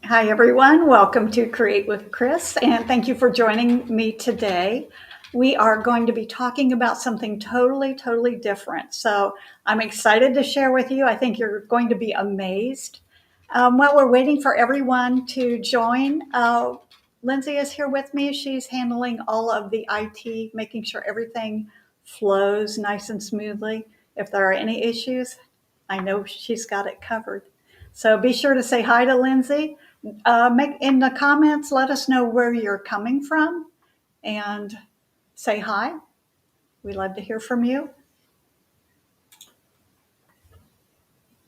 Hi, everyone. Welcome to Create with Chris, and thank you for joining me today. We are going to be talking about something totally different. So I'm excited to share with you. I think you're going to be amazed. While we're waiting for everyone to join, Lindsay is here with me. She's handling all of the IT, making sure everything flows nice and smoothly. If there are any issues, I know she's got it covered. So be sure to say hi to Lindsay. Make in the comments, let us know where you're coming from and say hi. We love to hear from you.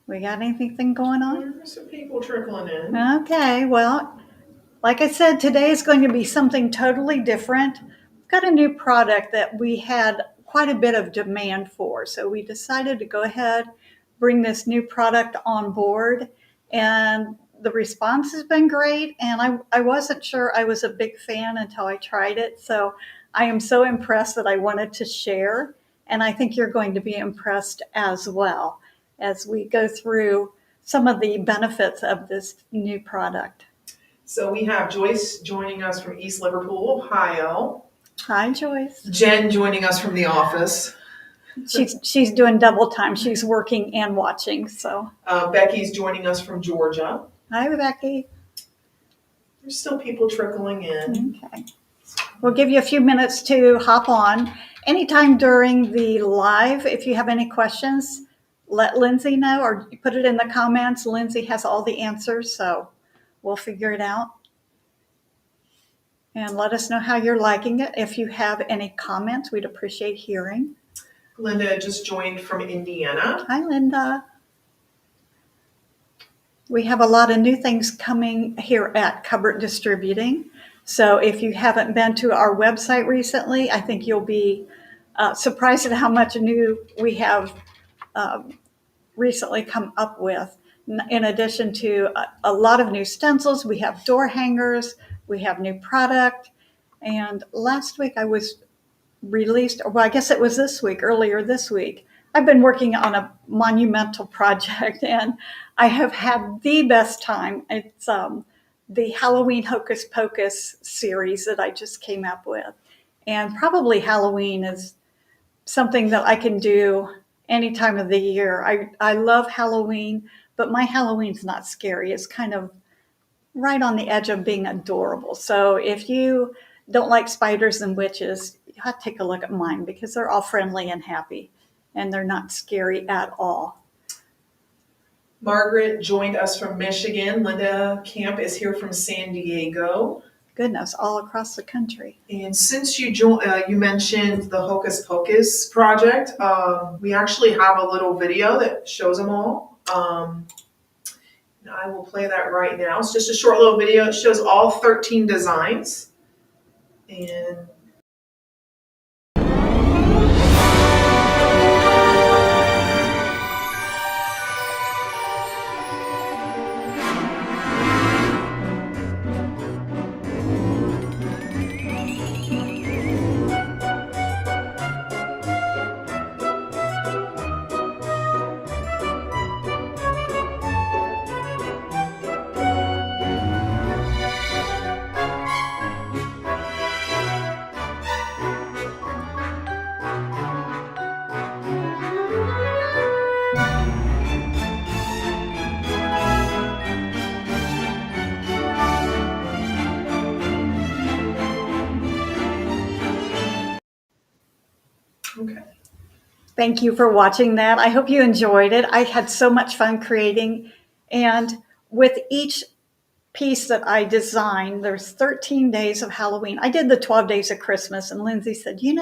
We got anything going on? There's some people trickling in. Okay, well, like I said, today is going to be something totally different. We've got a new product that we had quite a bit of demand for. So we decided to go ahead, bring this new product on board, and the response has been great. And I wasn't sure I was a big fan until I tried it. So I am so impressed that I wanted to share. And I think you're going to be impressed as well as we go through some of the benefits of this new product. So we have Joyce joining us from East Liverpool, Ohio. Hi, Joyce. Jen joining us from the office. She's doing double time. She's working and watching. So Becky's joining us from Georgia. hi, Becky. There's still people trickling in. Okay. We'll give you a few minutes to hop on. Anytime during the live, if you have any questions, let Lindsay know or put it in the comments. Lindsay has all the answers, so we'll figure it out. And let us know how you're liking it. If you have any comments, we'd appreciate hearing. Linda just joined from Indiana. Hi, Linda. We have a lot of new things coming here at Cupboard Distributing. So if you haven't been to our website recently, I think you'll be surprised at how much new we have recently come up with. In addition to a lot of new stencils, we have door hangers, we have new product. And last week I was released, well, I guess it was this week, earlier this week. I've been working on a monumental project and I have had the best time. It's the Halloween Hocus Pocus series that I just came up with. And probably Halloween is something that I can do any time of the year. I love Halloween, but my Halloween's not scary. It's kind of right on the edge of being adorable. So if you don't like spiders and witches, you have to take a look at mine because they're all friendly and happy and they're not scary at all. Margaret joined us from Michigan. Linda Camp is here from San Diego. Goodness, all across the country. And since you mentioned the Hocus Pocus project, we actually have a little video that shows them all. I will play that right now. It's just a short little video. It shows all 13 designs. And okay. Thank you for watching that. I hope you enjoyed it. I had so much fun creating. And with each piece that I designed, there's 13 days of Halloween. I did the 12 days of Christmas, and Lindsay said, you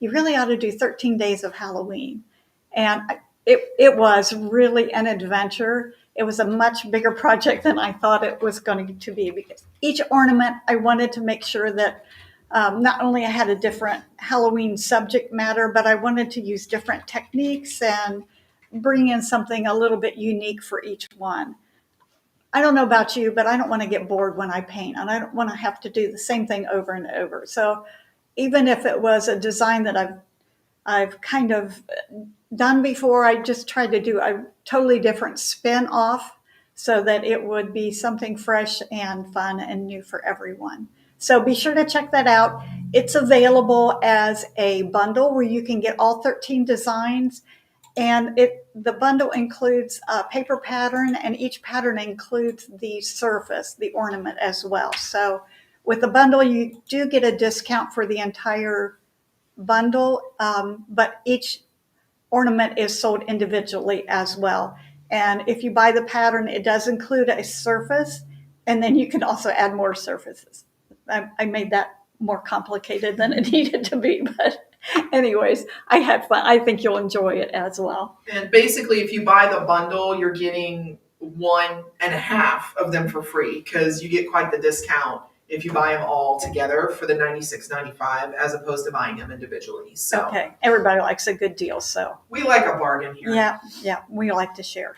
really ought to do 13 days of Halloween. And it was really an adventure. It was a much bigger project than I thought it was going to be because each ornament, I wanted to make sure that not only I had a different Halloween subject matter, but I wanted to use different techniques and bring in something a little bit unique for each one. I don't know about you, but I don't want to get bored when I paint, and I don't want to have to do the same thing over and over. So even if it was a design that I've kind of done before, I just tried to do a totally different spin off so that it would be something fresh and fun and new for everyone. So be sure to check that out. It's available as a bundle where you can get all 13 designs, and the bundle includes a paper pattern, and each pattern includes the surface, the ornament as well. So with the bundle, you do get a discount for the entire bundle, but each ornament is sold individually as well. And if you buy the pattern, it does include a surface, and then you can also add more surfaces. I made that more complicated than it needed to be, but anyways, I had fun. I think you'll enjoy it as well. And basically, if you buy the bundle, you're getting 1.5 of them for free, because you get quite the discount if you buy them all together for the $96.95 as opposed to buying them individually. So okay, everybody likes a good deal, so we like a bargain here. Yeah, we like to share.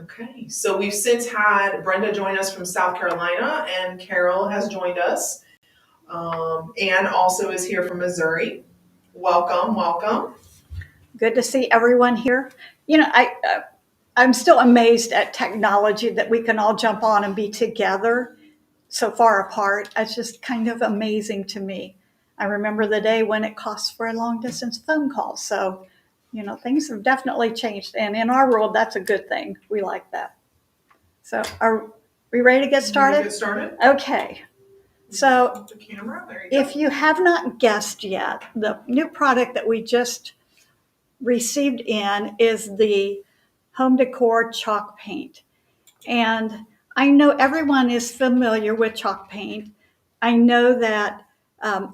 Okay, so we've since had Brenda join us from South Carolina, and Carol has joined us. Anne also is here from Missouri. Welcome, welcome. Good to see everyone here. You know, I'm still amazed at technology that we can all jump on and be together so far apart. It's just kind of amazing to me. I remember the day when it cost for a long distance phone call. So, you know, things have definitely changed. And in our world, that's a good thing. We like that. So are we ready to get started? Ready to get started? Okay. So the camera. There you if you have not guessed yet, the new product that we just received in is the Home Decor Chalk Paint. And I know everyone is familiar with chalk paint. I know that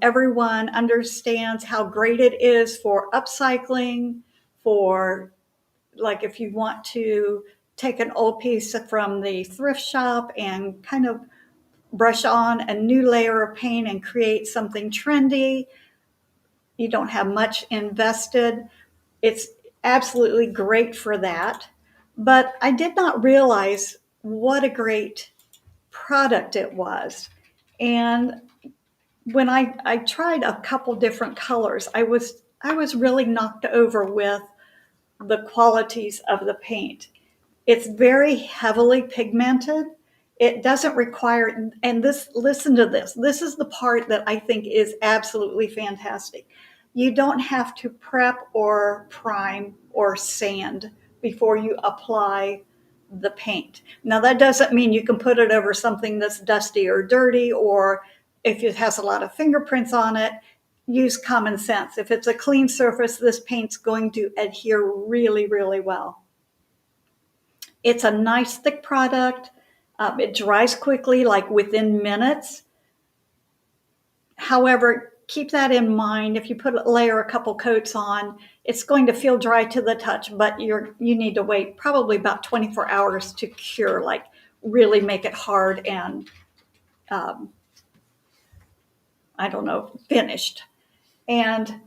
everyone understands how great it is for upcycling, for like if you want to take an old piece from the thrift shop and kind of brush on a new layer of paint and create something trendy. You don't have much invested. It's absolutely great for that. But I did not realize what a great product it was. And when I tried a couple different colors, I was really knocked over with the qualities of the paint. It's very heavily pigmented. It doesn't require, and this, listen to this. This is the part that I think is absolutely fantastic. You don't have to prep or prime or sand before you apply the paint. Now, that doesn't mean you can put it over something that's dusty or dirty, or if it has a lot of fingerprints on it, use common sense. If it's a clean surface, this paint's going to adhere really, really well. It's a nice thick product. It dries quickly, like within minutes. However, keep that in mind. If you layer a couple coats on, it's going to feel dry to the touch, but you need to wait probably about 24 hours to cure, like really make it hard and, I don't know, finished. And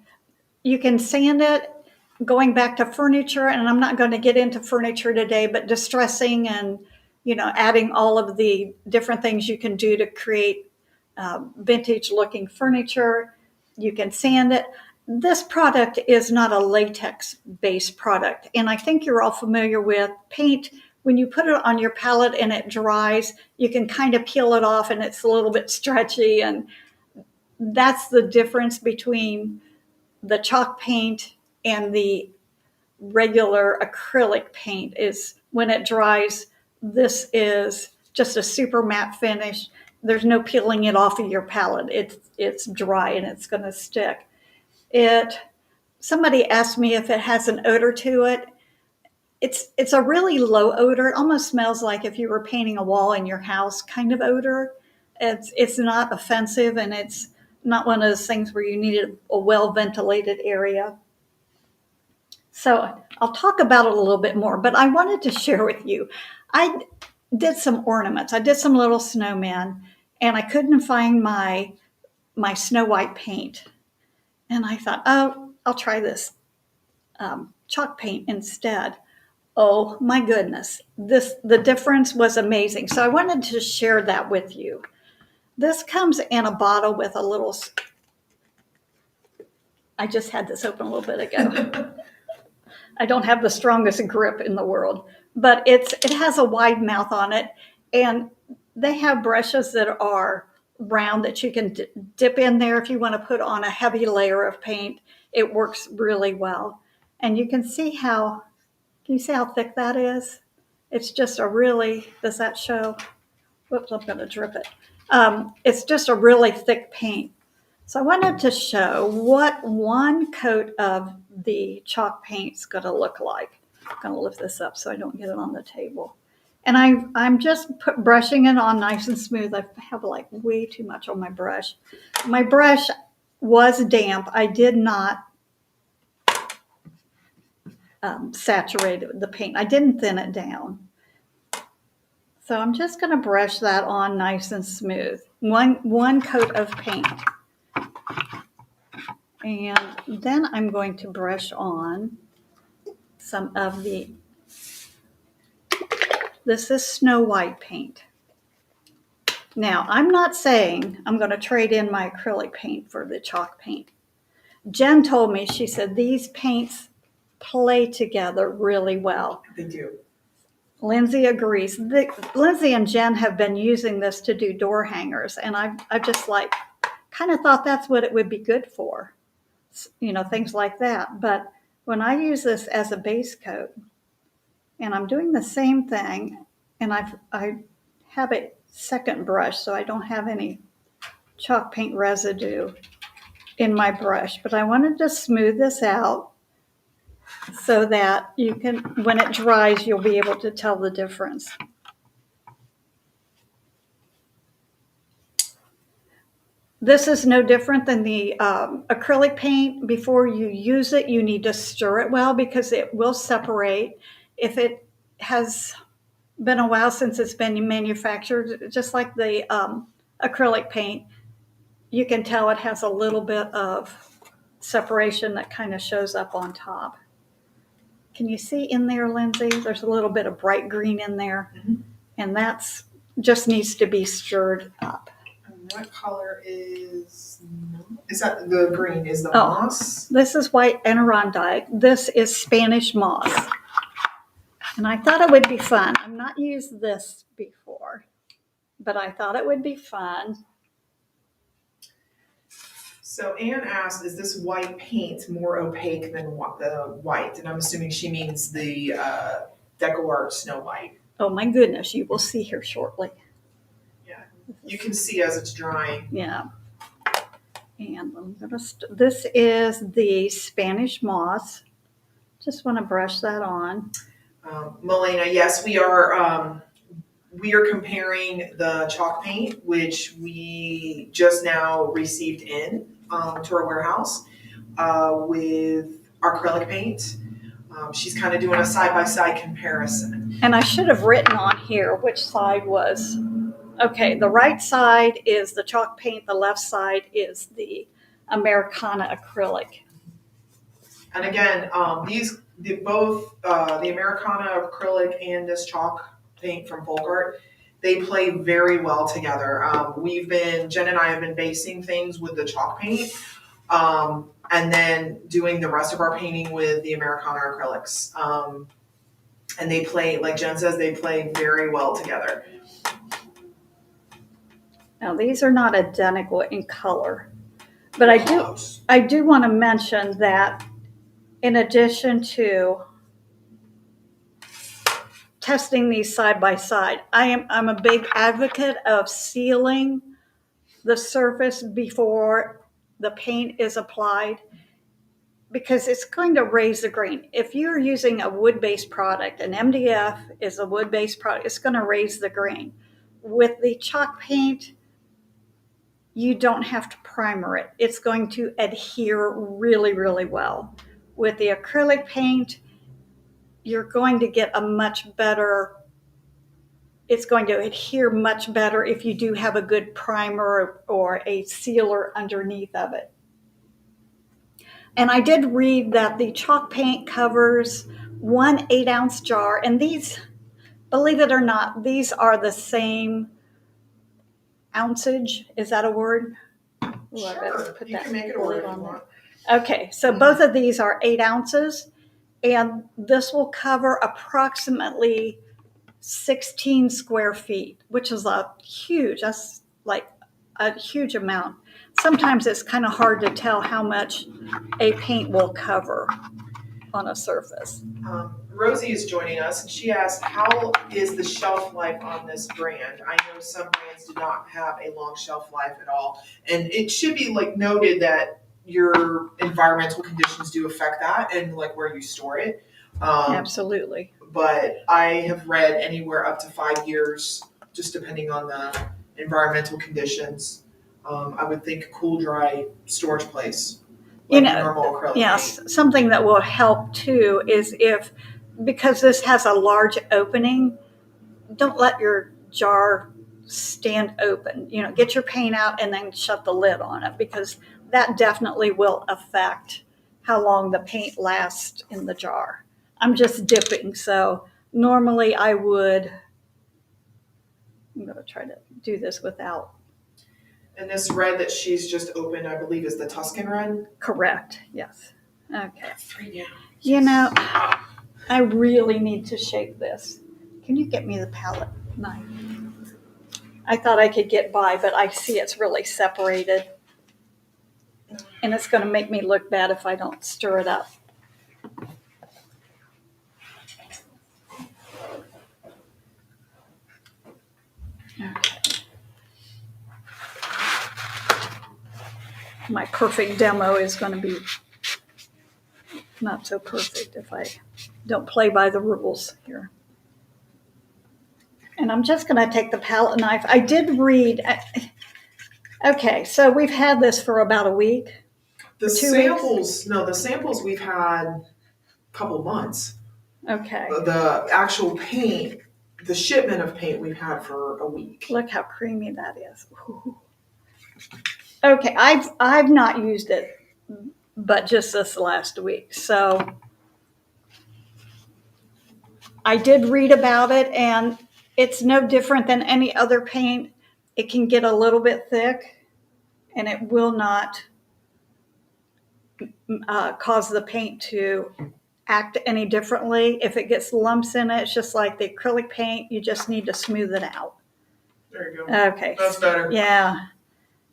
you can sand it. Going back to furniture, and I'm not going to get into furniture today, but distressing and, you know, adding all of the different things you can do to create vintage looking furniture. You can sand it. This product is not a latex based product. And I think you're all familiar with paint. When you put it on your palette and it dries, you can kind of peel it off and it's a little bit stretchy. And that's the difference between the chalk paint and the regular acrylic paint. Is when it dries, this is just a super matte finish. There's no peeling it off of your palette. It's dry and it's going to stick. Somebody asked me if it has an odor to it. It's a really low odor. It almost smells like if you were painting a wall in your house kind of odor. It's not offensive, and it's not one of those things where you need a well-ventilated area. So I'll talk about it a little bit more, but I wanted to share with you. I did some ornaments. I did some little snowmen, and I couldn't find my Snow White paint. And I thought, oh, I'll try this chalk paint instead. Oh my goodness, the difference was amazing. So I wanted to share that with you. This comes in a bottle with a little, I just had this open a little bit ago. I don't have the strongest grip in the world, but it has a wide mouth on it, and they have brushes that are round that you can dip in there if you want to put on a heavy layer of paint. It works really well. And you can see how, can you see how thick that is? It's just a really, does that show? Whoops, I'm going to drip it. It's just a really thick paint. So I wanted to show what one coat of the chalk paint is going to look like. I'm going to lift this up so I don't get it on the table. And I'm just brushing it on nice and smooth. I have like way too much on my brush. My brush was damp. I did not saturate it with the paint. I didn't thin it down. So I'm just going to brush that on nice and smooth. One coat of paint. And then I'm going to brush on some of this is Snow White paint. Now, I'm not saying I'm going to trade in my acrylic paint for the chalk paint. Jen told me, she said, these paints play together really well. They do. Lindsay agrees. Lindsay and Jen have been using this to do door hangers, and I just like kind of thought that's what it would be good for, you know, things like that. But when I use this as a base coat, and I'm doing the same thing, and I have a second brush so I don't have any chalk paint residue in my brush, but I wanted to smooth this out so that you can, when it dries, you'll be able to tell the difference. This is no different than the acrylic paint. Before you use it, you need to stir it well because it will separate. If it has been a while since it's been manufactured, just like the acrylic paint, you can tell it has a little bit of separation that kind of shows up on top. Can you see in there, Lindsay? There's a little bit of bright green in there, and that's just needs to be stirred up. And what color is that? The green is the moss? This is white Adirondack. This is Spanish moss. And I thought it would be fun. I've not used this before, but I thought it would be fun. So Anne asked, is this white paint more opaque than the white? And I'm assuming she means the Decor Snow White. Oh my goodness, you will see here shortly. Yeah, you can see as it's drying. Yeah. And I'm gonna this is the Spanish moss. Just want to brush that on. Melena, yes, we are comparing the chalk paint, which we just now received in to our warehouse with acrylic paint. She's kind of doing a side-by-side comparison. And I should have written on here which side was. Okay, the right side is the chalk paint, the left side is the Americana acrylic. And again, both the Americana acrylic and this chalk paint from FolkArt, they play very well together. Jen and I have been basing things with the chalk paint, and then doing the rest of our painting with the Americana acrylics. And they play, like Jen says, they play very well together. Now these are not identical in color, but I do want to mention that in addition to testing these side by side, I'm a big advocate of sealing the surface before the paint is applied because it's going to raise the grain. If you're using a wood-based product, an MDF is a wood-based product, it's going to raise the grain. With the chalk paint, you don't have to primer it. It's going to adhere really, really well. With the acrylic paint, you're going to get a much better, it's going to adhere much better if you do have a good primer or a sealer underneath of it. And I did read that the chalk paint covers 1 8-ounce jar, and these, believe it or not, these are the same ounceage. Is that a word? Sure, you can make it a word if you want. Okay, so both of these are 8 ounces, And this will cover approximately 16 square feet, which is that's like a huge amount. Sometimes it's kind of hard to tell how much a paint will cover on a surface. Rosie is joining us, and she asked, how is the shelf life on this brand? I know some brands do not have a long shelf life at all. And it should be like noted that your environmental conditions do affect that and like where you store it. Absolutely. But I have read anywhere up to 5 years, just depending on the environmental conditions. I would think a cool, dry storage place, like normal acrylic yes, paint. something that will help too is because this has a large opening, don't let your jar stand open. Get your paint out and then shut the lid on it, because that definitely will affect how long the paint lasts in the jar. I'm just dipping, so normally I'm going to try to do this without. And this red that she's just opened, I believe, is the Tuscan red? Correct, yes. Okay. 3 down. I really need to shape this. Can you get me the palette knife? I thought I could get by, but I see it's really separated. And it's going to make me look bad if I don't stir it up. Okay. My perfect demo is going to be not so perfect if I don't play by the rules here. And I'm just going to take the palette knife. I did read. Okay, so we've had this for about a week. The samples we've had a couple months. Okay. The actual paint, the shipment of paint we've had for a week. Look how creamy that is. Ooh. Okay, I've not used it, but just this last week. So I did read about it, and it's no different than any other paint. It can get a little bit thick, and it will not cause the paint to act any differently. If it gets lumps in it, it's just like the acrylic paint. You just need to smooth it out. There you go. Okay. That's better. Yeah.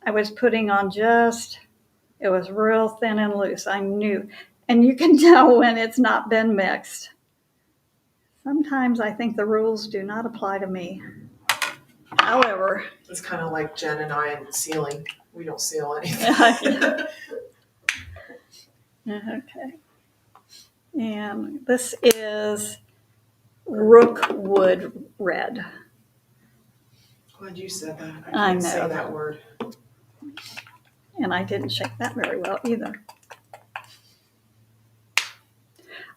I was putting on it was real thin and loose. I knew. And you can tell when it's not been mixed. Sometimes I think the rules do not apply to me. However. It's kind of like Jen and I in sealing. We don't seal anything. Okay. And this is Rookwood Red. Glad you said that. I I can't know. say that word. And I didn't shake that very well either.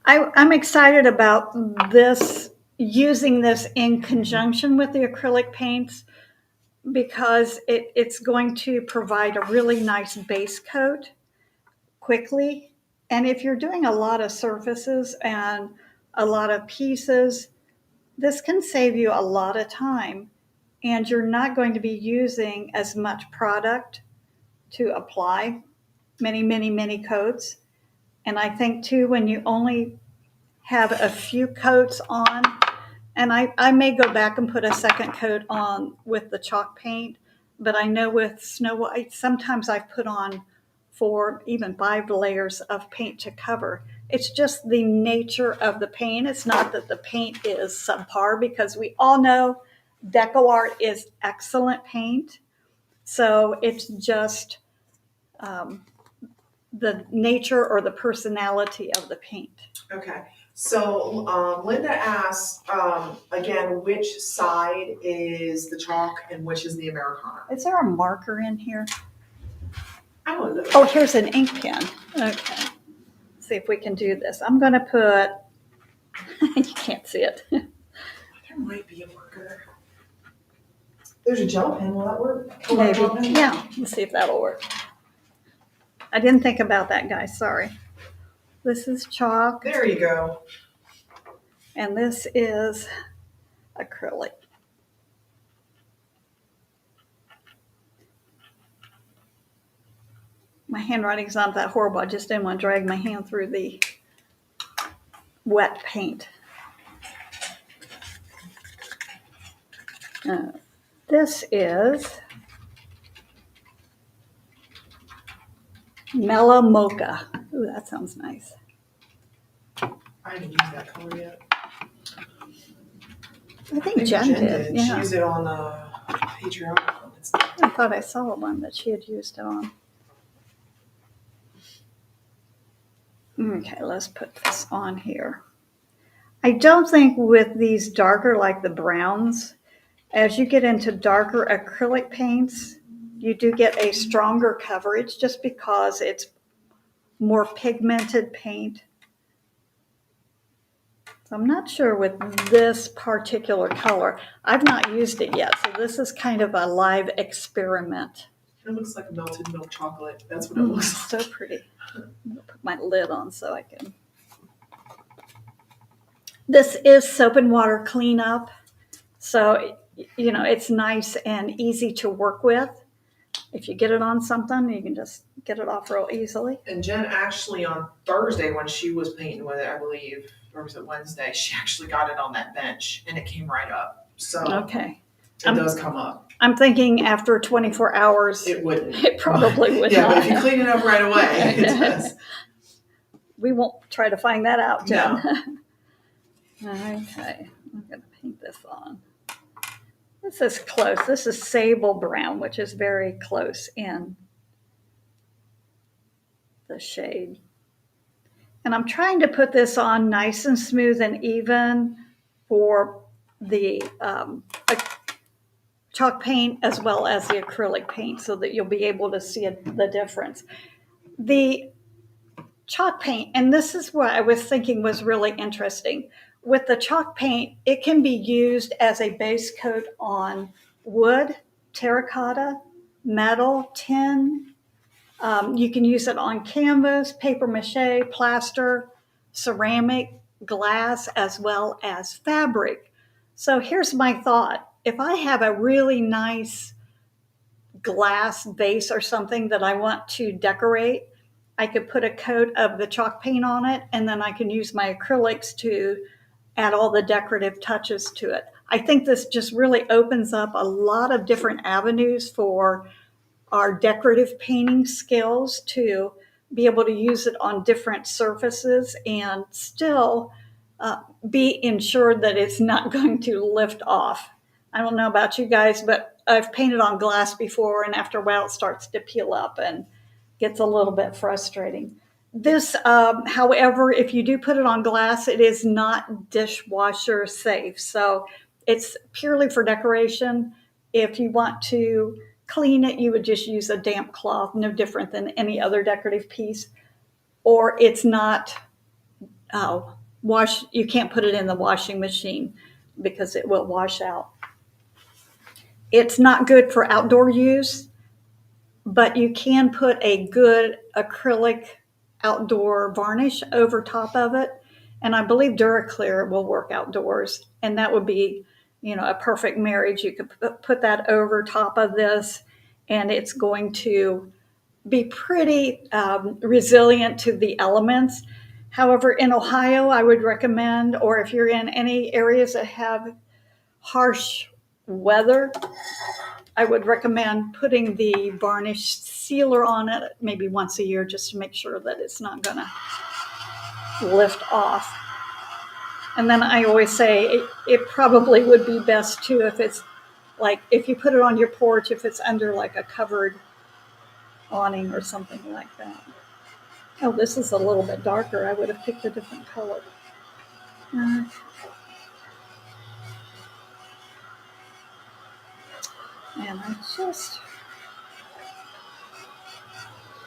I'm excited about using this in conjunction with the acrylic paints, because it's going to provide a really nice base coat quickly. And if you're doing a lot of surfaces and a lot of pieces, this can save you a lot of time, and you're not going to be using as much product to apply many, many, many coats. And I think too, when you only have a few coats on, and I may go back and put a second coat on with the chalk paint, but I know with Snow White, sometimes I've put on 4, even 5 layers of paint to cover. It's just the nature of the paint. It's not that the paint is subpar, because we all know Decor is excellent paint. So it's just the nature or the personality of the paint. Okay. So Linda asks, again, which side is the chalk and which is the Americana? Is there a marker in here? I don't know. Oh, here's an ink pen. Okay. Let's see if we can do this. I'm going to put, you can't see it. There might be a marker. There's a gel pen. Will that work? Maybe. Yeah. Let's see if that'll work. I didn't think about that, guys. Sorry. This is chalk. There you go. And this is acrylic. My handwriting's not that horrible. I just didn't want to drag my hand through the wet paint. This is Mellow Mocha. Ooh, that sounds nice. I haven't used that color yet. I think Jen did. She Yeah. used it on Patreon. I thought I saw one that she had used it on. Okay, let's put this on here. I don't think with these darker, like the browns, as you get into darker acrylic paints, you do get a stronger coverage just because it's more pigmented paint. So I'm not sure with this particular color. I've not used it yet, so this is kind of a live experiment. It looks like melted milk chocolate. That's what it looks like. So pretty. I'm gonna put my lid on so I can. This is soap and water cleanup. So, you know, it's nice and easy to work with. If you get it on something, you can just get it off real easily. And Jen actually on Thursday when she was painting with it, I believe, or was it Wednesday, she actually got it on that bench and it came right up. So okay. It does come up. I'm thinking after 24 hours, it wouldn't. It probably would yeah, not. But if you clean it up right away, it does. We won't try to find that out, Jen. No. Okay, I'm going to paint this on. This is close. This is sable brown, which is very close in the shade. And I'm trying to put this on nice and smooth and even for the chalk paint as well as the acrylic paint so that you'll be able to see the difference. The chalk paint, and this is what I was thinking was really interesting. With the chalk paint, it can be used as a base coat on wood, terracotta, metal, tin. You can use it on canvas, paper mache, plaster, ceramic, glass, as well as fabric. So here's my thought. If I have a really nice glass vase or something that I want to decorate, I could put a coat of the chalk paint on it, and then I can use my acrylics to add all the decorative touches to it. I think this just really opens up a lot of different avenues for our decorative painting skills to be able to use it on different surfaces and still be ensured that it's not going to lift off. I don't know about you guys, but I've painted on glass before, and after a while it starts to peel up and gets a little bit frustrating. This, however, if you do put it on glass, it is not dishwasher safe. So it's purely for decoration. If you want to clean it, you would just use a damp cloth, no different than any other decorative piece. Or it's not you can't put it in the washing machine because it will wash out. It's not good for outdoor use, but you can put a good acrylic outdoor varnish over top of it. And I believe DuraClear will work outdoors. And that would be, you know, a perfect marriage. You could put that over top of this, and it's going to be pretty resilient to the elements. However, in Ohio, I would recommend, or if you're in any areas that have harsh weather, I would recommend putting the varnish sealer on it maybe once a year just to make sure that it's not going to lift off. And then I always say it probably would be best too if it's like, if you put it on your porch, if it's under like a covered awning or something like that. Oh, this is a little bit darker. I would have picked a different color. And I just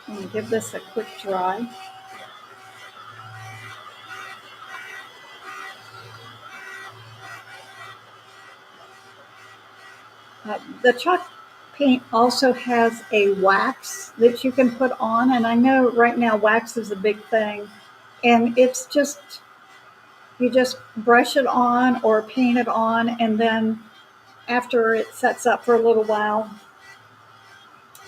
want to give this a quick dry. The chalk paint also has a wax that you can put on, and I know right now wax is a big thing, and it's just, you just brush it on or paint it on, and then after it sets up for a little while,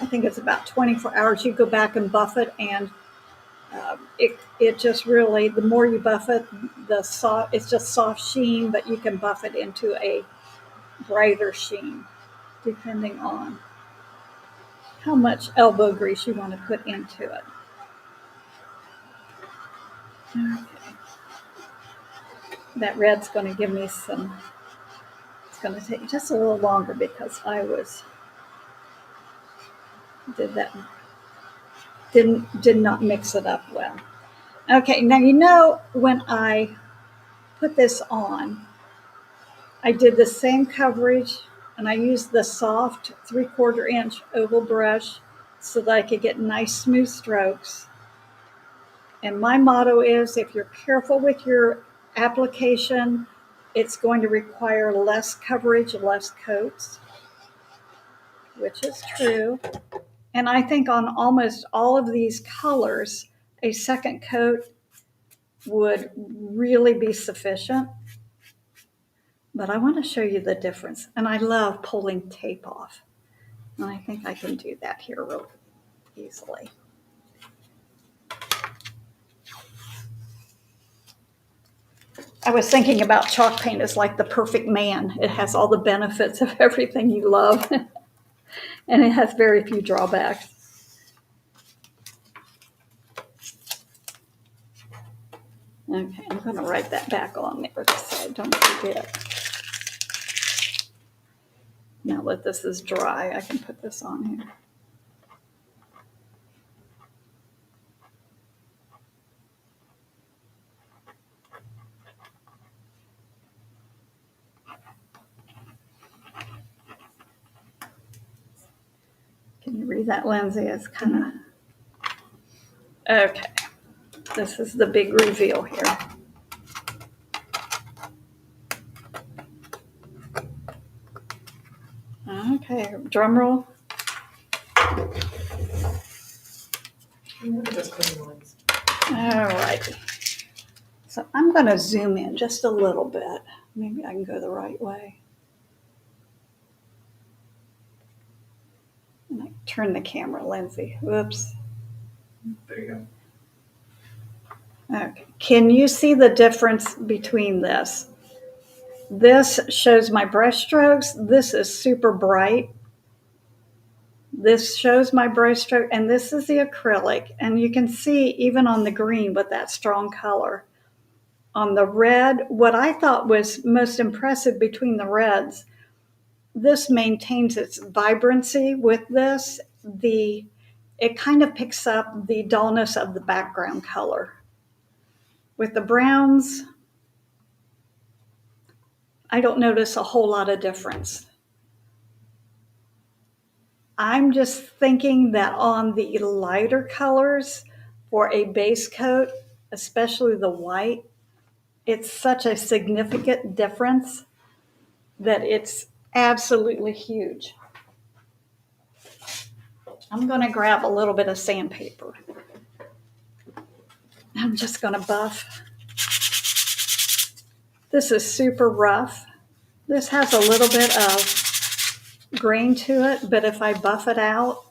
I think it's about 24 hours, you go back and buff it and It just really, the more you buff it, it's just soft sheen, but you can buff it into a brighter sheen depending on how much elbow grease you want to put into it. Okay. That red's going to give me some, it's going to take just a little longer because did not mix it up well. Okay, now when I put this on, I did the same coverage and I used the soft 3/4 inch oval brush so that I could get nice smooth strokes. And my motto is, if you're careful with your application, it's going to require less coverage, less coats, which is true. And I think on almost all of these colors, a second coat would really be sufficient. But I want to show you the difference. And I love pulling tape off. And I think I can do that here real easily. I was thinking about chalk paint as like the perfect man. It has all the benefits of everything you love. And it has very few drawbacks. Okay, I'm going to write that back on there so I don't forget. Now that this is dry, I can put this on here. Can you read that, Lindsay? It's kind of... Okay. This is the big reveal here. Okay, drum roll. All right. So I'm going to zoom in just a little bit. Maybe I can go the right way. And I turn the camera, Lindsay. Whoops. There you go. Okay. Can you see the difference between this? This shows my brush strokes. This is super bright. This shows my brush stroke, and this is the acrylic. And you can see even on the green with that strong color. On the red, what I thought was most impressive between the reds, this maintains its vibrancy with this. It kind of picks up the dullness of the background color. With the browns, I don't notice a whole lot of difference. I'm just thinking that on the lighter colors for a base coat, especially the white, it's such a significant difference that it's absolutely huge. I'm going to grab a little bit of sandpaper. I'm just going to buff. This is super rough. This has a little bit of grain to it, but if I buff it out,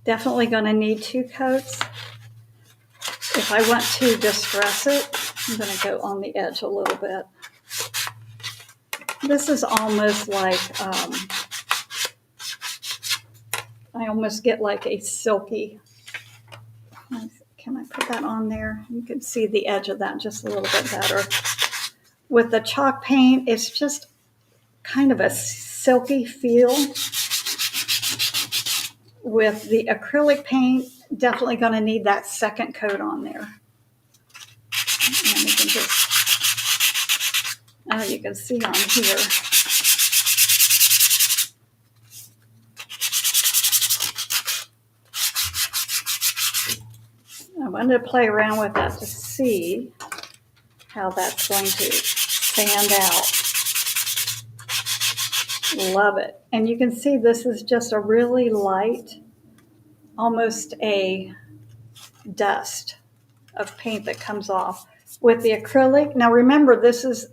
definitely going to need 2 coats. If I want to distress it, I'm going to go on the edge a little bit. This is almost like, I almost get like a silky, can I put that on there? You can see the edge of that just a little bit better. With the chalk paint, it's just kind of a silky feel. With the acrylic paint, definitely going to need that second coat on there. And you can you can see on here. I wanted to play around with that to see how that's going to stand out. Love it. And you can see this is just a really light, almost a dust of paint that comes off. With the acrylic, now remember, this is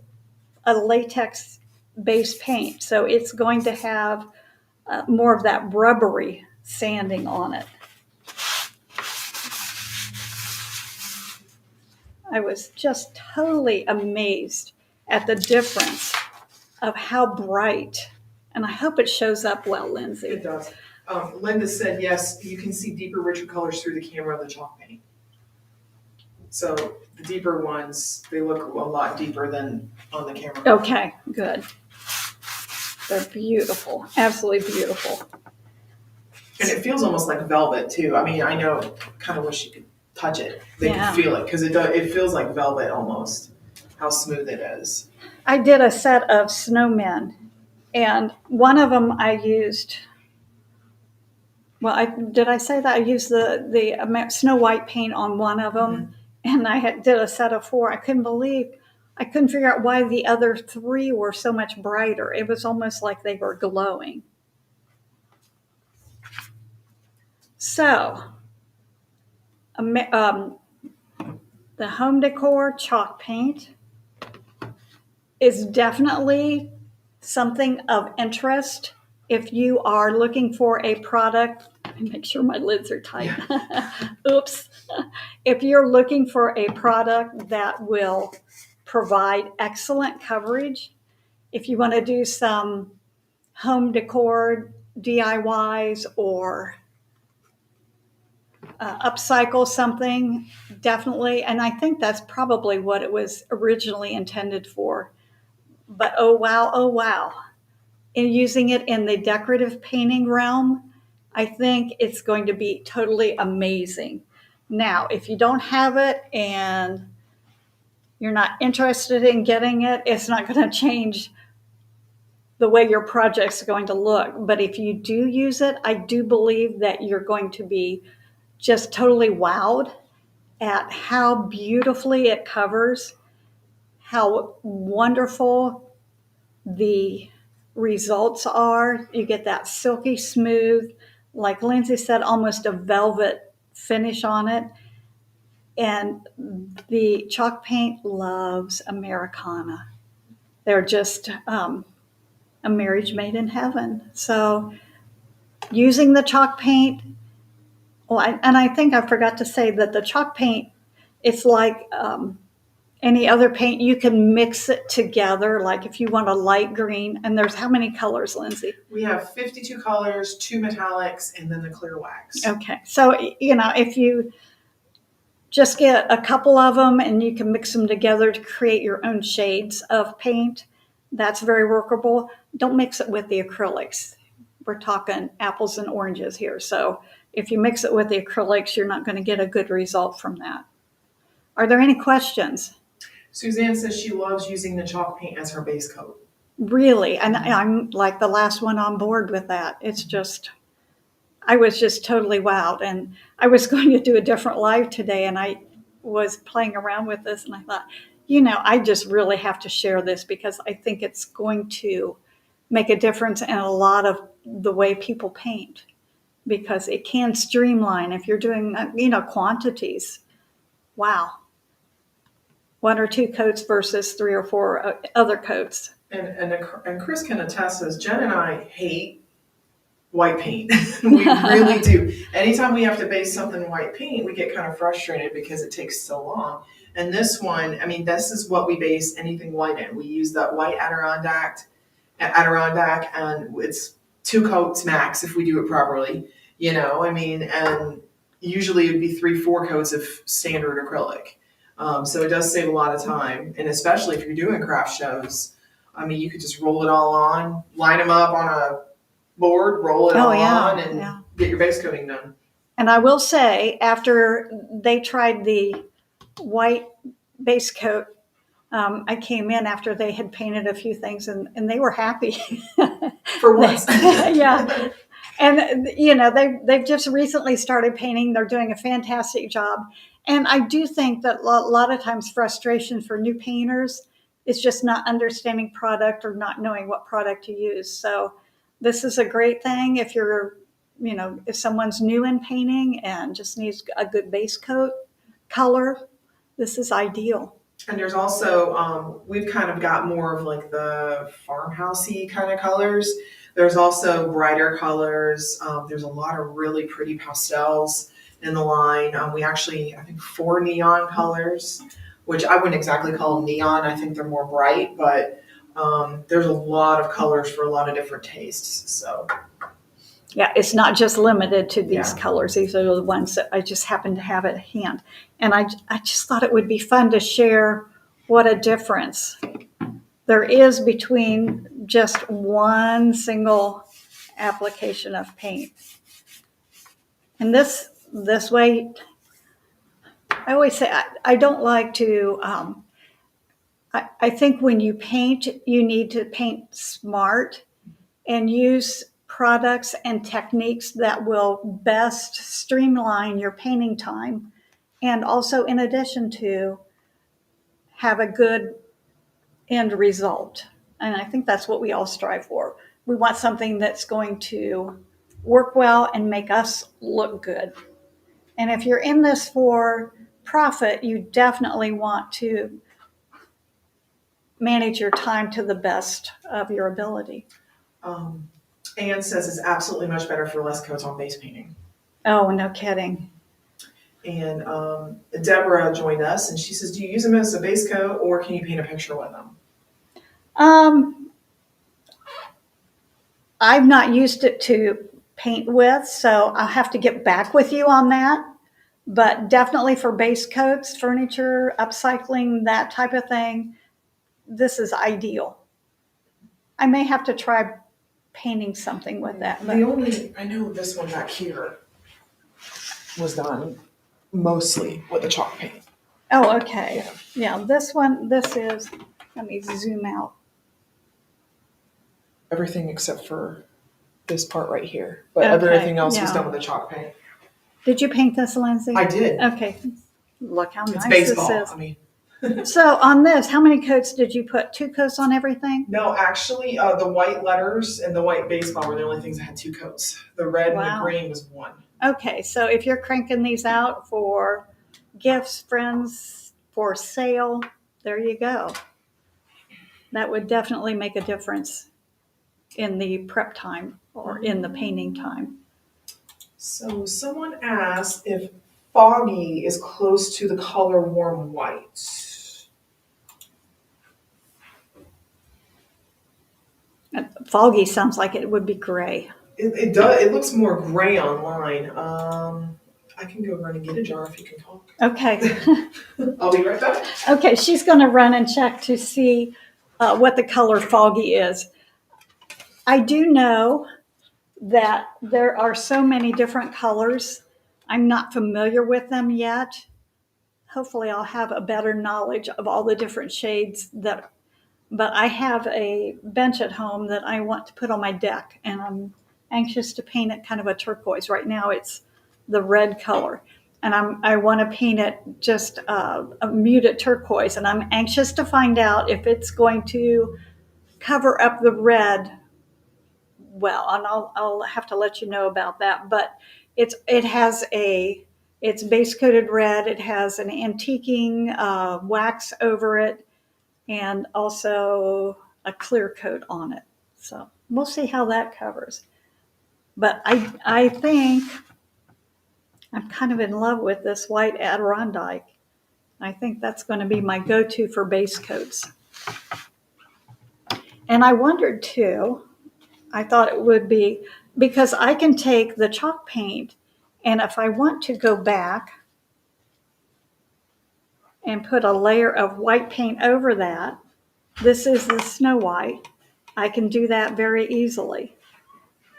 a latex based paint, so it's going to have more of that rubbery sanding on it. I was just totally amazed at the difference of how bright. And I hope it shows up well, Lindsay. It does. Linda said, yes, you can see deeper, richer colors through the camera of the chalk paint. So the deeper ones, they look a lot deeper than on the camera. Okay, good. They're beautiful, absolutely beautiful. And it feels almost like velvet too. I mean, I know, kind of wish you could touch it. They Yeah. can feel it because it feels like velvet almost, how smooth it is. I did a set of snowmen, and one of them I used, well, did I say that? I used the Snow White paint on one of them, and I did a set of 4. I couldn't figure out why the other 3 were so much brighter. It was almost like they were glowing. So, the Home Decor chalk paint is definitely something of interest if you are looking for a product. Make sure my lids are tight. Oops. If you're looking for a product that will provide excellent coverage, if you want to do some home decor DIYs or upcycle something, definitely. And I think that's probably what it was originally intended for. But oh wow. In using it in the decorative painting realm, I think it's going to be totally amazing. Now, if you don't have it and you're not interested in getting it, it's not going to change the way your project's going to look. But if you do use it, I do believe that you're going to be just totally wowed at how beautifully it covers, how wonderful the results are. You get that silky smooth, like Lindsay said, almost a velvet finish on it. And the chalk paint loves Americana. They're just a marriage made in heaven. So using the chalk paint, and I think I forgot to say that the chalk paint, it's like any other paint, you can mix it together. Like if you want a light green, and there's how many colors, Lindsay? We have 52 colors, 2 metallics, and then the clear wax. Okay. So, if you just get a couple of them and you can mix them together to create your own shades of paint, that's very workable. Don't mix it with the acrylics. We're talking apples and oranges here. So if you mix it with the acrylics, you're not going to get a good result from that. Are there any questions? Suzanne says she loves using the chalk paint as her base coat. Really? And I'm like the last one on board with that. It's just, I was just totally wowed. And I was going to do a different live today, and I was playing around with this, and I thought, I just really have to share this because I think it's going to make a difference in a lot of the way people paint, because it can streamline if you're doing, quantities. Wow. 1 or 2 coats versus 3 or 4 other coats. And Chris can attest this. Jen and I hate white paint. We really do. Anytime we have to base something white paint, we get kind of frustrated because it takes so long. And this one, this is what we base anything white in. We use that white Adirondack, and it's 2 coats max if we do it properly. And usually it'd be 3-4 coats of standard acrylic. So it does save a lot of time, and especially if you're doing craft shows. You could just roll it all on, line them up on a board, roll it on, and get your base coating done. And I will say, after they tried the white base coat, I came in after they had painted a few things, and they were happy. For once. Yeah. And, they've just recently started painting. They're doing a fantastic job. And I do think that a lot of times frustration for new painters is just not understanding product or not knowing what product to use. So this is a great thing if you're, if someone's new in painting and just needs a good base coat color, this is ideal. And there's also, we've kind of got more of like the farmhousey kind of colors. There's also brighter colors. There's a lot of really pretty pastels in the line. We actually, I think 4 neon colors, which I wouldn't exactly call them neon. I think they're more bright, but there's a lot of colors for a lot of different tastes. So Yeah, it's not just limited to these Yeah. colors. These are the ones that I just happen to have at hand. And I just thought it would be fun to share what a difference there is between just one single application of paint. And this way, I always say I don't like to, I think when you paint, you need to paint smart and use products and techniques that will best streamline your painting time. And also, in addition to, have a good end result. And I think that's what we all strive for. We want something that's going to work well and make us look good. And if you're in this for profit, you definitely want to manage your time to the best of your ability. Anne says it's absolutely much better for less coats on base painting. Oh, no kidding. And Deborah joined us, and she says, do you use them as a base coat, or can you paint a picture with them? I've not used it to paint with, so I'll have to get back with you on that. But definitely for base coats, furniture, upcycling, that type of thing, this is ideal. I may have to try painting something with that. But I know this one back here was done mostly with the chalk paint. oh, okay. Yeah, this is, let me zoom out. Everything except for this part right here. But Okay, everything else was yeah. done with the chalk paint. Did you paint this, Lindsay? I did. Okay. Look how It's nice baseball. this is. I mean, So on this, how many coats did you put? 2 coats on everything? no, actually, the white letters and the white baseball were the only things that had 2 coats. The red and the green was 1. Okay, so if you're cranking these out for gifts, friends, for sale, there you go. That would definitely make a difference in the prep time or in the painting time. So someone asked if foggy is close to the color warm white. Foggy sounds like it would be gray. It does. It looks more gray online. I can go run and get a jar if you can talk. Okay. I'll be right back. Okay, she's going to run and check to see what the color foggy is. I do know that there are so many different colors. I'm not familiar with them yet. Hopefully I'll have a better knowledge of all the different shades but I have a bench at home that I want to put on my deck, and I'm anxious to paint it kind of a turquoise. Right now it's the red color, and I want to paint it just a muted turquoise, and I'm anxious to find out if it's going to cover up the red well, and I'll have to let you know about that. But it's base coated red. It has an antiquing wax over it, and also a clear coat on it. So we'll see how that covers. But I think I'm kind of in love with this white Adirondack. I think that's going to be my go-to for base coats. And I wondered too, I thought it would be, because I can take the chalk paint, and if I want to go back and put a layer of white paint over that, this is the Snow White, I can do that very easily.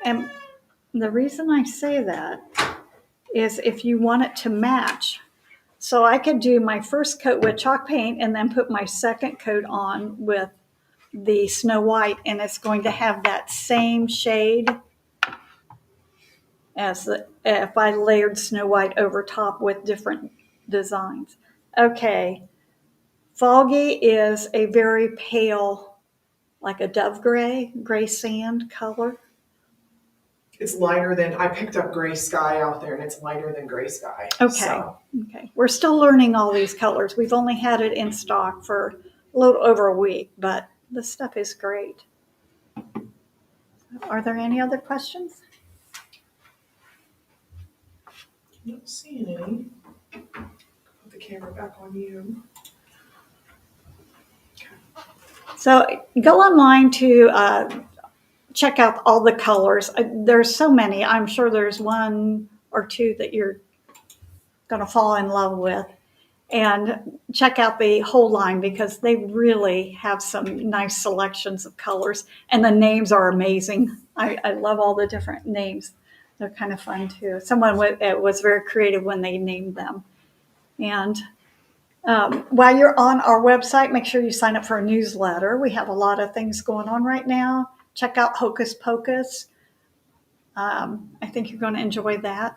And the reason I say that is if you want it to match. So I could do my first coat with chalk paint and then put my second coat on with the Snow White, and it's going to have that same shade as if I layered Snow White over top with different designs. Okay, Foggy is a very pale, like a dove gray sand color. It's lighter than, I picked up gray sky out there, and it's lighter than gray sky. Okay. So. Okay. We're still learning all these colors. We've only had it in stock for a little over a week, but the stuff is great. Are there any other questions? I'm not seeing any. Put the camera back on you. So go online to check out all the colors. There's so many. I'm sure there's one or two that you're going to fall in love with. And check out the whole line because they really have some nice selections of colors. And the names are amazing. I love all the different names. They're kind of fun too. Someone was very creative when they named them. And while you're on our website, make sure you sign up for a newsletter. We have a lot of things going on right now. Check out Hocus Pocus. I think you're going to enjoy that.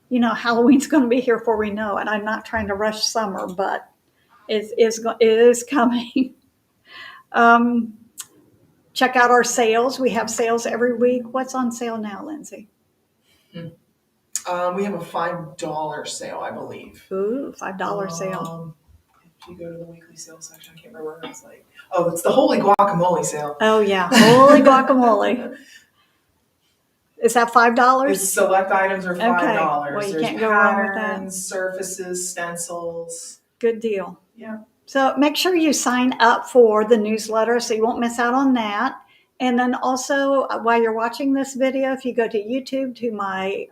You know, Halloween's going to be here before we know it. I'm not trying to rush summer, but it is coming. Check out our sales. We have sales every week. What's on sale now, Lindsay? We have a $5 sale, I believe. Ooh, $5 sale. If you go to the weekly sales section, I can't remember where it's like. Oh, it's the Holy Guacamole sale. Oh yeah, holy guacamole. Is that $5? It's select items are $5. Okay. Well, you There's can't go wrong with that. patterns, surfaces, stencils. Good deal. Yeah. So make sure you sign up for the newsletter so you won't miss out on that. And then also, while you're watching this video, if you go to YouTube to my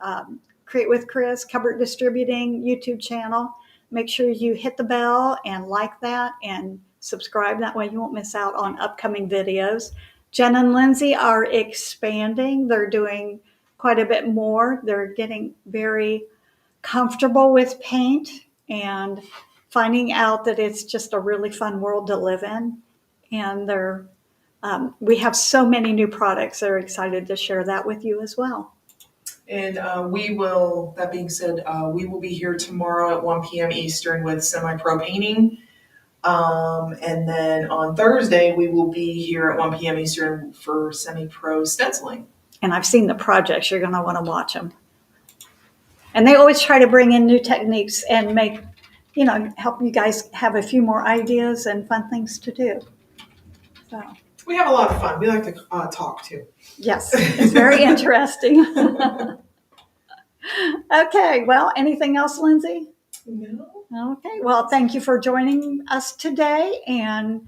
Create with Chris Cupboard Distributing YouTube channel, make sure you hit the bell and like that and subscribe. That way you won't miss out on upcoming videos. Jen and Lindsay are expanding. They're doing quite a bit more. They're getting very comfortable with paint and finding out that it's just a really fun world to live in. And we have so many new products. They're excited to share that with you as well. And that being said, we will be here tomorrow at 1 p.m. Eastern with semi-pro painting. And then on Thursday, we will be here at 1 p.m. Eastern for semi-pro stenciling. And I've seen the projects. You're going to want to watch them. And they always try to bring in new techniques and help you guys have a few more ideas and fun things to do. So we have a lot of fun. We like to talk too. Yes, it's very interesting. Okay, well, anything else, Lindsay? No. Okay, well, thank you for joining us today, and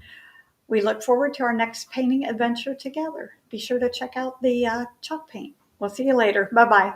we look forward to our next painting adventure together. Be sure to check out the chalk paint. We'll see you later. Bye-bye.